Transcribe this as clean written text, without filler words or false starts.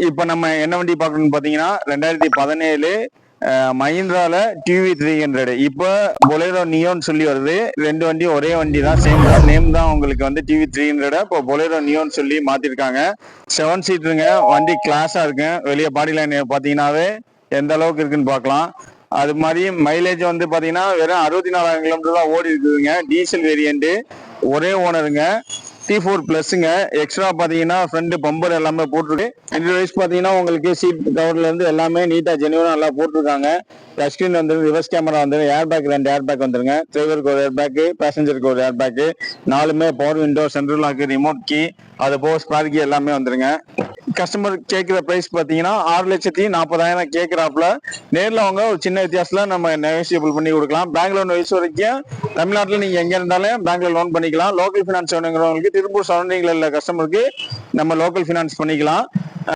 இப்ப நம்ம என்ன வண்டி பார்க்கணும்னு பாத்தீங்கன்னா 2017 மஹிந்திரால டிவி 300. இப்போ பொலேரோ நியோன்னு சொல்லி வருது. ரெண்டு வண்டி ஒரே வண்டி தான், சேம் தான், நேம் தான் உங்களுக்கு வந்து டிவி 300. இப்போ பொலேரோ நியோன்னு சொல்லி மாத்திருக்காங்க. 7 சீட்டருங்க, வண்டி கிளாஸா இருக்கு. வெளியே பாடி லைன் பாத்தீங்கன்னாவே எந்த அளவுக்கு இருக்குன்னு பார்க்கலாம். அது மாதிரி மைலேஜ் வந்து பாத்தீங்கன்னா வெறும் 64,000 கிலோமீட்டர் தான் ஓடி இருக்குதுங்க. டீசல் வேரியன்ட், ஒரே ஓனருங்க. T4 பிளஸ்ங்க. எக்ஸ்ட்ரா பாத்தீங்கன்னா ஃப்ரண்ட் பம்பர் எல்லாமே போட்டுருக்கு. இன்டர்வைஸ் பாத்தீங்கன்னா உங்களுக்கு சீட் கவர்ல இருந்து எல்லாமே நீட்டா ஜெனுவனா நல்லா போட்டிருக்காங்க. டச் ஸ்கிரீன் வந்து ரிவர்ஸ் கேமரா வந்து ஏர் பேக், 2 ஏர் பேக் வந்துருங்க. டிரைவருக்கு ஒரு ஏர் பேக், பேசஞ்சருக்கு ஒரு ஏர் பேக். நாலுமே power window, central lock, remote key, அது போக ஸ்பேர் கீ எல்லாமே வந்துருங்க. கஸ்டமர் கேட்கிற பிரைஸ் பாத்தீங்கன்னா 6,40,000 கேட்கிறாப்ல. நேரில் அவங்க ஒரு சின்ன வித்தியாசத்துல நம்ம நெகோசியபிள் பண்ணி கொடுக்கலாம். பேங்க் லோன் வயசு வரைக்கும் தமிழ்நாட்டில் நீங்க எங்க இருந்தாலும் பேங்க்ல லோன் பண்ணிக்கலாம். லோக்கல் பினான்ஸ் வேணுங்கிறவங்களுக்கு திருப்பூர் சரௌண்டிங்ல உள்ள கஸ்டமருக்கு நம்ம லோக்கல் பினான்ஸ் பண்ணிக்கலாம்.